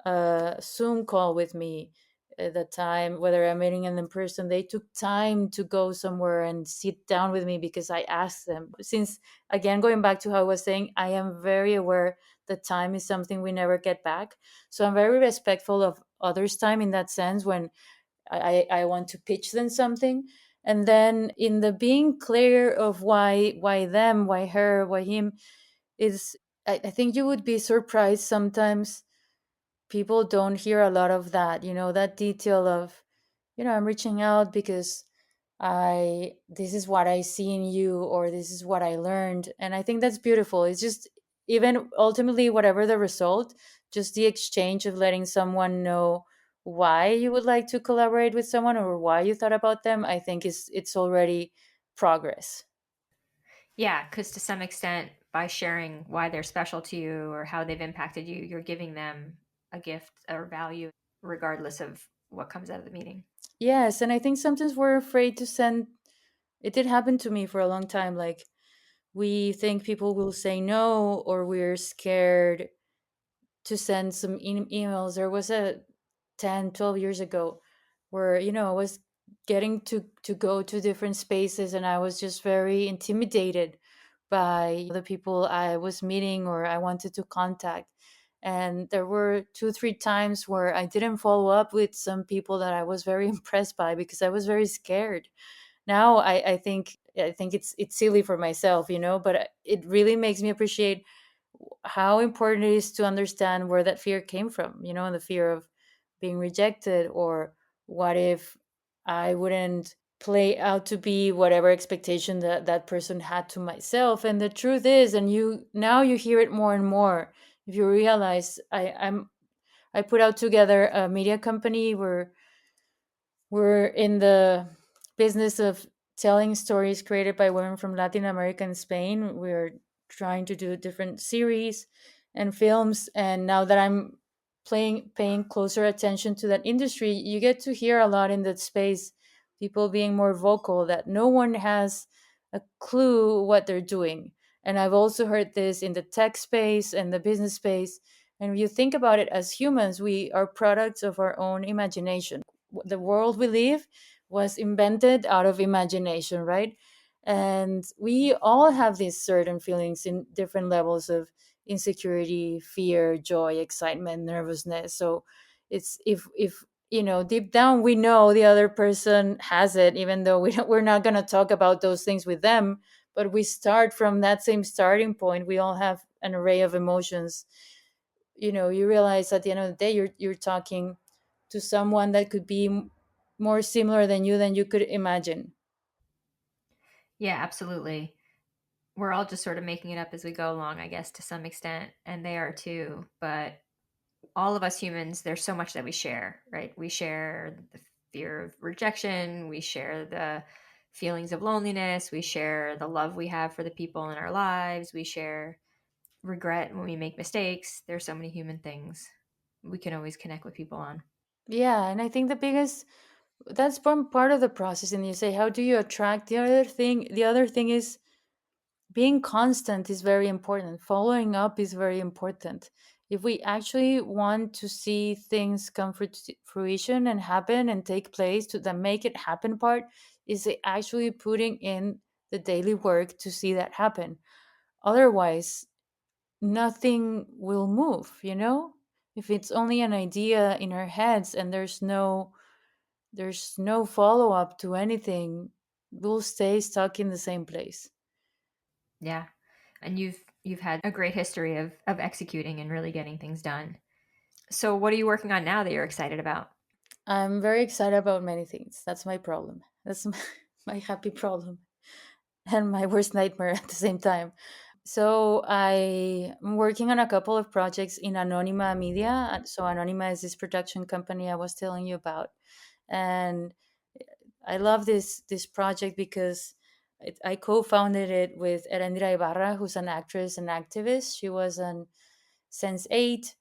a Zoom call with me, the time, whether I'm meeting them in person, they took time to go somewhere and sit down with me because I asked them. Since, again, going back to how I was saying, I am very aware that time is something we never get back. So I'm very respectful of others' time in that sense when I want to pitch them something. And then in the being clear of why them, why her, why him, is I think you would be surprised sometimes people don't hear a lot of that, that detail of, I'm reaching out because I this is what I see in you, or this is what I learned. And I think that's beautiful. It's just, even ultimately, whatever the result, just the exchange of letting someone know why you would like to collaborate with someone or why you thought about them, I think is it's already progress. Yeah, because to some extent, by sharing why they're special to you or how they've impacted you, you're giving them a gift or value, regardless of what comes out of the meeting. Yes, and I think sometimes we're afraid to send. It did happen to me for a long time. Like, we think people will say no, or we're scared to send some emails. There was a 10, 12 years ago where, I was getting to go to different spaces, and I was just very intimidated by the people I was meeting or I wanted to contact. And there were 2, 3 times where I didn't follow up with some people that I was very impressed by because I was very scared. Now I think it's silly for myself, but it really makes me appreciate how important it is to understand where that fear came from, and the fear of being rejected, or what if I wouldn't play out to be whatever expectation that that person had to myself. And the truth is, and you hear it more and more, if you realize, I put out together a media company where we're in the business of telling stories created by women from Latin America and Spain. We're trying to do different series and films. And now that I'm paying closer attention to that industry, you get to hear a lot in that space, people being more vocal that no one has a clue what they're doing. And I've also heard this in the tech space and the business space. And if you think about it, as humans, we are products of our own imagination. The world we live was invented out of imagination, right? And we all have these certain feelings in different levels of insecurity, fear, joy, excitement, nervousness. So it's, if deep down we know the other person has it, even though we're not going to talk about those things with them, but we start from that same starting point. We all have an array of emotions. You realize at the end of the day, you're talking to someone that could be more similar than you could imagine. Yeah, absolutely. We're all just sort of making it up as we go along, I guess, to some extent, and they are too. But all of us humans, there's so much that we share, right? We share the fear of rejection, we share the feelings of loneliness, we share the love we have for the people in our lives, we share regret when we make mistakes. There's so many human things we can always connect with people on. Yeah, and I think the biggest that's one part of the process. And you say, how do you attract? The other thing is being constant is very important. Following up is very important. If we actually want to see things come to fruition and happen and take place, to the make it happen part is actually putting in the daily work to see that happen. Otherwise, nothing will move, you know? If it's only an idea in our heads and there's no follow up to anything, we'll stay stuck in the same place. Yeah. And you've had a great history of executing and really getting things done. So what are you working on now that you're excited about? I'm very excited about many things. That's my problem. That's my happy problem and my worst nightmare at the same time. So I'm working on a couple of projects in Anonima Media. So Anonima is this production company I was telling you about, and I love this project because I co-founded it with Erendira Ibarra, who's an actress and activist. She was on Sense8,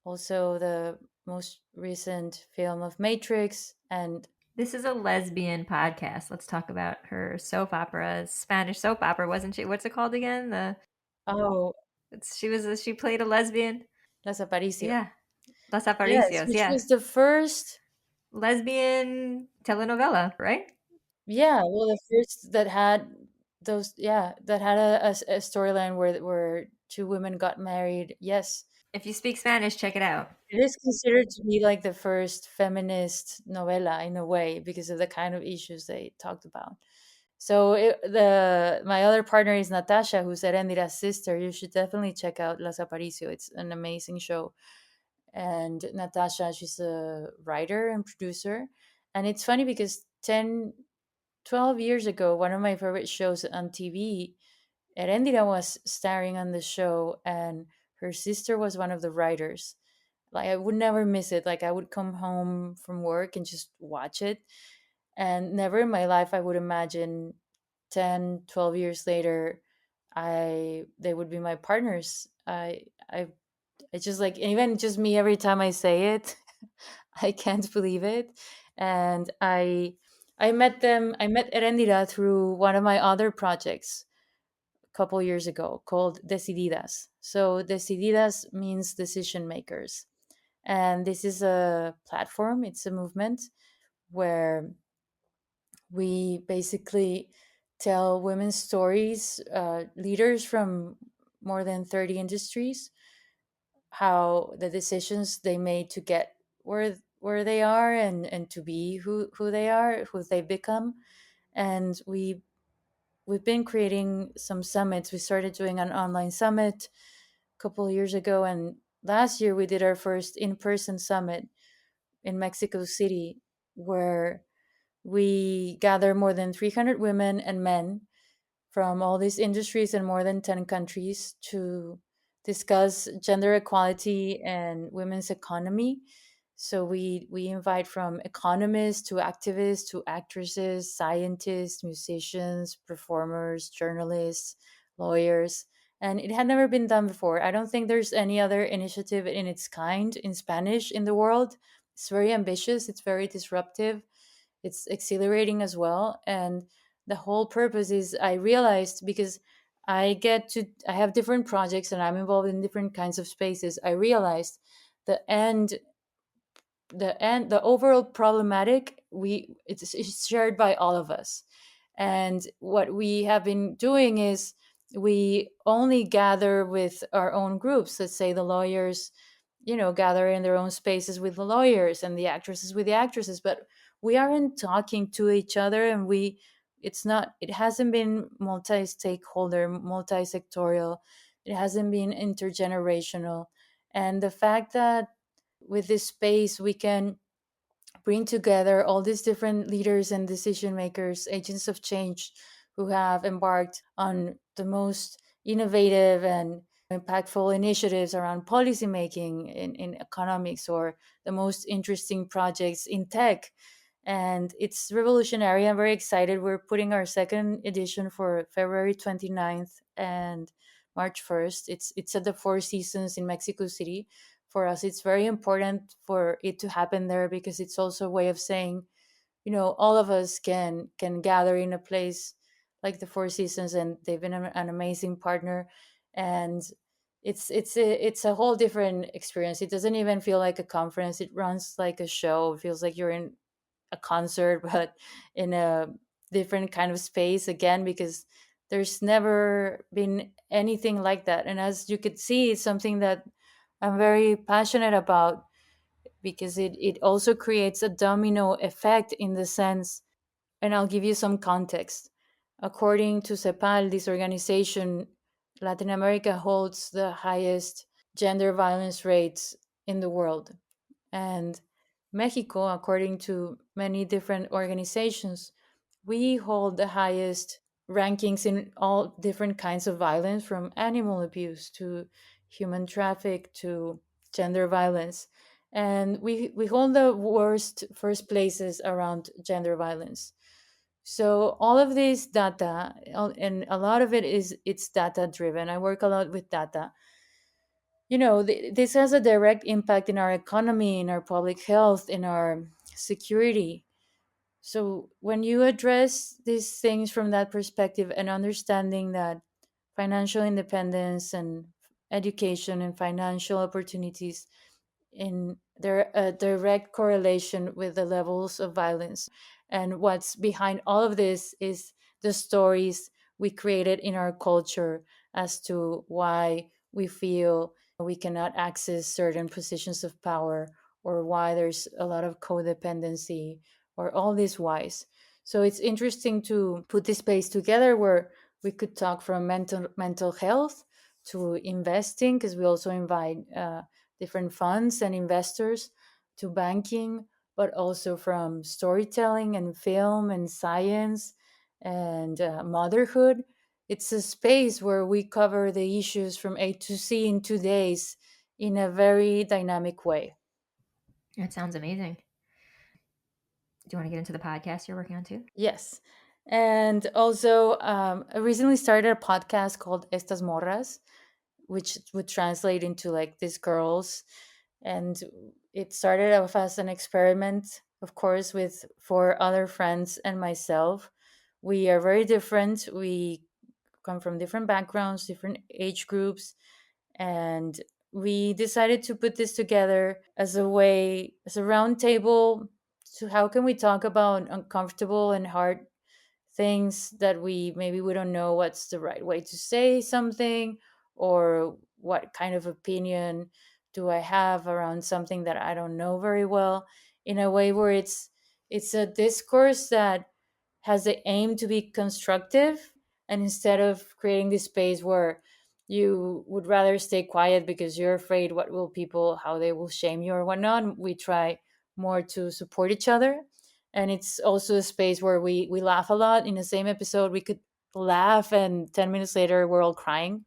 also the most recent film of Matrix, and This is a lesbian podcast. Let's talk about her soap opera, Spanish soap opera, wasn't she? What's it called again? The oh, she played a lesbian. Las Aparicio. Yeah, Las Yes, Aparicios. which Yeah, was the first. lesbian telenovela, right? Yeah, well, the first that had those. Yeah, that had a storyline where two women got married. Yes, If you speak Spanish, check it out. it is considered to be like the first feminist novela in a way because of the kind of issues they talked about. So the my other partner is Natasha, who's Erendira's sister. You should definitely check out Las Aparicio. It's an amazing show. And Natasha, she's a writer and producer. And it's funny because 10, 12 years ago, one of my favorite shows on TV, Erendira was starring on the show, and her sister was one of the writers. Like, I would never miss it. Like, I would come home from work and just watch it. And never in my life I would imagine 10, 12 years later I they would be my partners. I it's just like, even just me, every time I say it, I can't believe it. And I met Erendira through one of my other projects a couple years ago called Decididas. So Decididas means decision makers. And this is a platform, it's a movement where we basically tell women's stories, leaders from more than 30 industries, how the decisions they made to get where they are, and to be who they are, who they become. And we've been creating some summits. We started doing an online summit a couple of years ago, and last year we did our first in-person summit in Mexico City, where we gather more than 300 women and men from all these industries in more than 10 countries to discuss gender equality and women's economy. So we invite from economists to activists to actresses, scientists, musicians, performers, journalists, lawyers. And it had never been done before. I don't think there's any other initiative in its kind in Spanish in the world. It's very ambitious, it's very disruptive, it's exhilarating as well. And the whole purpose is, I realized, because I have different projects and I'm involved in different kinds of spaces, I realized the end the overall problematic, it's shared by all of us. And what we have been doing is, we only gather with our own groups. Let's say the lawyers, gather in their own spaces with the lawyers, and the actresses with the actresses, but we aren't talking to each other. And it hasn't been multi-stakeholder, multi-sectorial, it hasn't been intergenerational. And the fact that with this space we can bring together all these different leaders and decision makers, agents of change, who have embarked on the most innovative and impactful initiatives around policymaking in economics, or the most interesting projects in tech. And it's revolutionary. I'm very excited. We're putting our second edition for February 29th and March 1st. It's at the Four Seasons in Mexico City. For us, it's very important for it to happen there, because it's also a way of saying, all of us can gather in a place like the Four Seasons, and they've been an amazing partner. And it's a whole different experience. It doesn't even feel like a conference. It runs like a show. It feels like you're in a concert, but in a different kind of space again, because there's never been anything like that. And as you could see, it's something that I'm very passionate about, because it also creates a domino effect, in the sense, and I'll give you some context. According to CEPAL, this organization, Latin America holds the highest gender violence rates in the world. And Mexico, according to many different organizations, we hold the highest rankings in all different kinds of violence, from animal abuse to human traffic to gender violence. And we hold the worst first places around gender violence. So all of this data, and a lot of it's data driven. I work a lot with data. This has a direct impact in our economy, in our public health, in our security. So when you address these things from that perspective, and understanding that financial independence and education and financial opportunities in their a direct correlation with the levels of violence, and what's behind all of this is the stories we created in our culture as to why we feel we cannot access certain positions of power, or why there's a lot of codependency, or all these whys. So it's interesting to put this space together, where we could talk from mental health to investing, because we also invite different funds and investors, to banking, but also from storytelling and film and science and motherhood. It's a space where we cover the issues from A to Z in 2 days, in a very dynamic way. That sounds amazing. Do you want to get into the podcast you're working on too? Yes. And also, I recently started a podcast called Estas Morras, which would translate into like these girls. And it started off as an experiment, of course, with four other friends and myself. We are very different. We come from different backgrounds, different age groups, and we decided to put this together as a way, as a round table, to how can we talk about uncomfortable and hard things that we don't know what's the right way to say something, or what kind of opinion do I have around something that I don't know very well, in a way where it's a discourse that has the aim to be constructive. And instead of creating this space where you would rather stay quiet because you're afraid what will people, how they will shame you or whatnot, we try more to support each other. And it's also a space where we laugh a lot. In the same episode, we could laugh, and 10 minutes later we're all crying.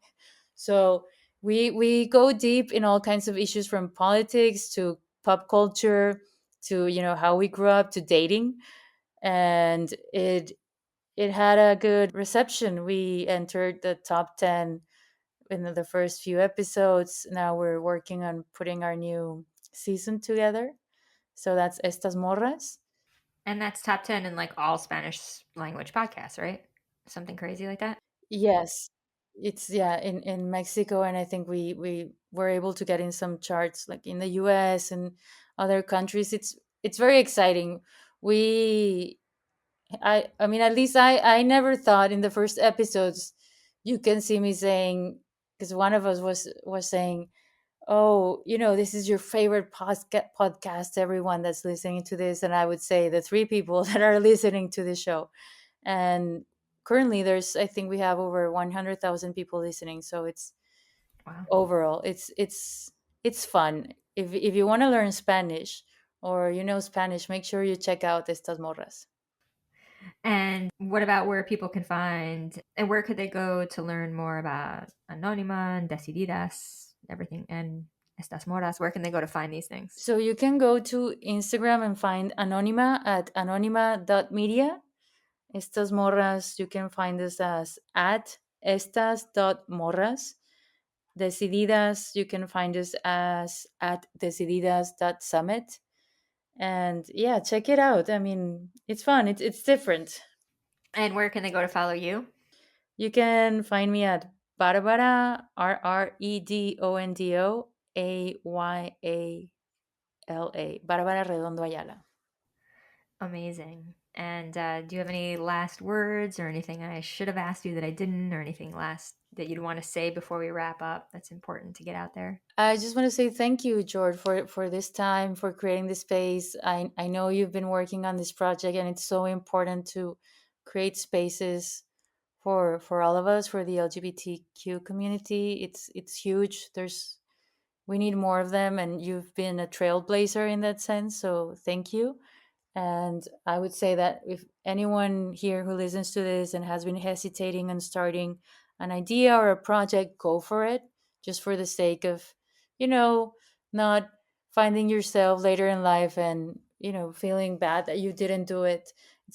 So we go deep in all kinds of issues, from politics to pop culture to how we grew up, to dating. And it had a good reception. We entered the top 10 in the first few episodes. Now we're working on putting our new season together. So that's Estas Morras. And that's top 10 in like all Spanish language podcasts, right? Something crazy like that? Yes, it's, yeah, in Mexico, and I think we were able to get in some charts like in the US and other countries. It's very exciting. We I mean, at least I never thought in the first episodes, you can see me saying, because one of us was saying, "Oh, this is your favorite podcast, everyone that's listening to this." And I would say the three people that are listening to the show. And currently I think we have over 100,000 people listening. So it's Wow. overall, it's fun. If you want to learn Spanish, or Spanish, make sure you check out Estas Morras. And what about where people can find, and where could they go to learn more about Anónima and Decididas, everything, and Estas Moras? Where can they go to find these things? So you can go to Instagram and find Anónima at anónima.media. Estas morras, you can find us as at estas.morras. Decididas, you can find us as at decididas.summit. And yeah, check it out. I mean, it's fun. It's different. And where can they go to follow you? You can find me at Bárbara Arredondo Ayala. Bárbara Arredondo Ayala. Amazing. And do you have any last words or anything I should have asked you that I didn't, or anything last that you'd want to say before we wrap up that's important to get out there? I just want to say thank you, George, for this time, for creating this space. I know you've been working on this project, and it's so important to create spaces for all of us, for the LGBTQ community. It's huge. We need more of them, and you've been a trailblazer in that sense. So thank you. And I would say that if anyone here who listens to this and has been hesitating on starting an idea or a project, go for it, just for the sake of, you know, not finding yourself later in life and, feeling bad that you didn't do it.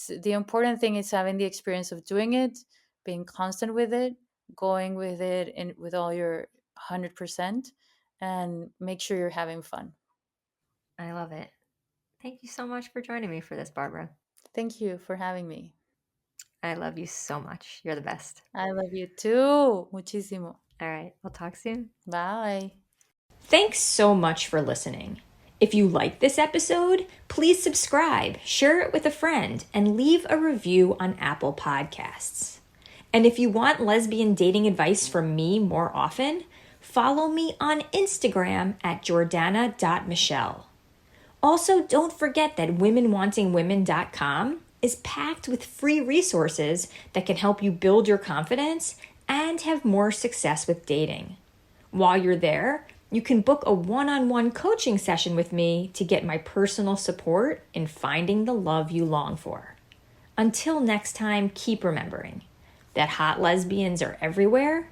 The important thing is having the experience of doing it, being constant with it, going with it and with all your 100%, and make sure you're having fun. I love it. Thank you so much for joining me for this, Barbara. Thank you for having me. I love you so much. You're the best. I love you too. Muchísimo. All right, we'll talk soon. Bye. Thanks so much for listening. If you like this episode, please subscribe, share it with a friend, and leave a review on Apple Podcasts. And if you want lesbian dating advice from me more often, follow me on Instagram at jordana.michelle. Also, don't forget that womenwantingwomen.com is packed with free resources that can help you build your confidence and have more success with dating. While you're there, you can book a one-on-one coaching session with me to get my personal support in finding the love you long for. Until next time, keep remembering that hot lesbians are everywhere,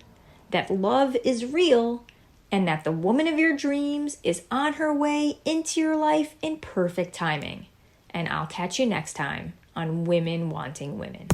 that love is real, and that the woman of your dreams is on her way into your life in perfect timing. And I'll catch you next time on Women Wanting Women.